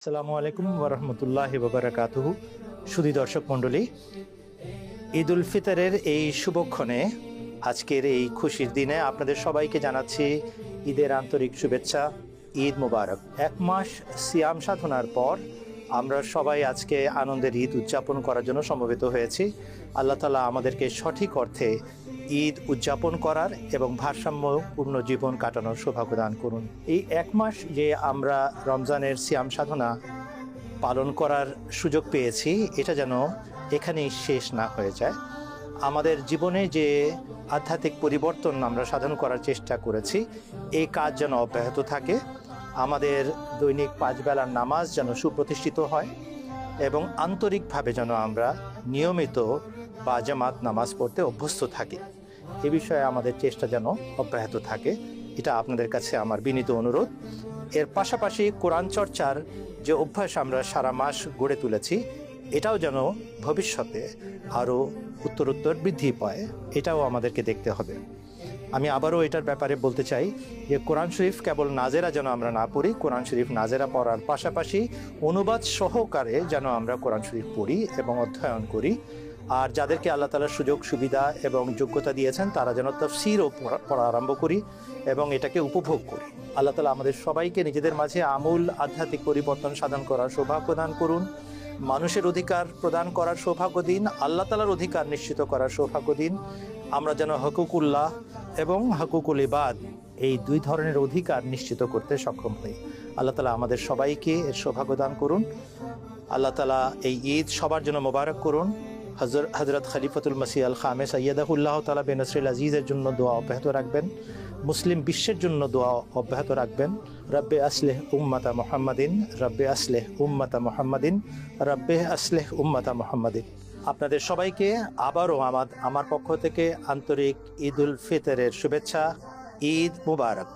আসসালামু আলাইকুম ওরহমতুল্লাহি ওবারাকাতুহু। সুধী দর্শক মণ্ডলী, ঈদ উল ফিতরের এই শুভক্ষণে আজকের এই খুশির দিনে আপনাদের সবাইকে জানাচ্ছি ঈদের আন্তরিক শুভেচ্ছা। ঈদ মুবারক। এক মাস সিয়াম সাধনার পর আমরা সবাই আজকে আনন্দের ঈদ উদযাপন করার জন্য সমবেত হয়েছি। আল্লাহ তাআলা আমাদেরকে সঠিক অর্থে ঈদ উদযাপন করার এবং ভারসাম্যপূর্ণ জীবন কাটানোর সৌভাগ্য দান করুন। এই এক মাস যে আমরা রমজানের সিয়াম সাধনা পালন করার সুযোগ পেয়েছি, এটা যেন এখানেই শেষ না হয়ে যায়। আমাদের জীবনে যে আধ্যাত্মিক পরিবর্তন আমরা সাধন করার চেষ্টা করেছি, এই কাজ যেন অব্যাহত থাকে। আমাদের দৈনিক 5 বেলার নামাজ যেন সুপ্রতিষ্ঠিত হয় এবং আন্তরিকভাবে যেন আমরা নিয়মিত বা জামাত নামাজ পড়তে অভ্যস্ত থাকি। এ বিষয়ে আমাদের চেষ্টা যেন অব্যাহত থাকে, এটা আপনাদের কাছে আমার বিনীত অনুরোধ। এর পাশাপাশি কোরআন চর্চার যে অভ্যাস আমরা সারা মাস গড়ে তুলেছি, এটাও যেন ভবিষ্যতে আরও উত্তরোত্তর বৃদ্ধি পায়, এটাও আমাদেরকে দেখতে হবে। আমি আবারও এটার ব্যাপারে বলতে চাই যে কোরআন শরীফ কেবল নাজেরা যেন আমরা না পড়ি, কোরআন শরীফ নাজেরা পড়ার পাশাপাশি অনুবাদ সহকারে যেন আমরা কোরআন শরীফ পড়ি এবং অধ্যয়ন করি। আর যাদেরকে আল্লাহ তাআলা সুযোগ সুবিধা এবং যোগ্যতা দিয়েছেন, তারা যেন তাফসীরও পড়া আরম্ভ করি এবং এটাকে উপভোগ করি। আল্লাহ তাআলা আমাদের সবাইকে নিজেদের মাঝে আমূল আধ্যাত্মিক পরিবর্তন সাধন করার সৌভাগ্য দান করুন। মানুষের অধিকার প্রদান করার সৌভাগ্য দিন, আল্লাহ তাআলার অধিকার নিশ্চিত করার সৌভাগ্য দিন। আমরা যেন হকুকুল্লাহ এবং হকুকুল ইবাদ, এই দুই ধরনের অধিকার নিশ্চিত করতে সক্ষম হই। আল্লাহ তাআলা আমাদের সবাইকে এর সৌভাগ্য দান করুন। আল্লাহ তাআলা এই ঈদ সবার জন্য মোবারক করুন। হযরত খলিফাতুল মসিহ আল খামেস আইয়াদাহুল্লাহ তাআলা বেনসরিল আজিজের জন্য দোয়া অব্যাহত রাখবেন, মুসলিম বিশ্বের জন্য দোয়া অব্যাহত রাখবেন। রব্বে আসলেহ উম্মাতা মুহাম্মাদিন, রব্বে আসলেহ উম্মাতা মুহাম্মাদিন, রব্বে আসলেহ উম্মাতা মুহাম্মাদিন। আপনাদের সবাইকে আবারও আমার পক্ষ থেকে আন্তরিক ঈদ উল ফিতরের শুভেচ্ছা। ঈদ মুবারক।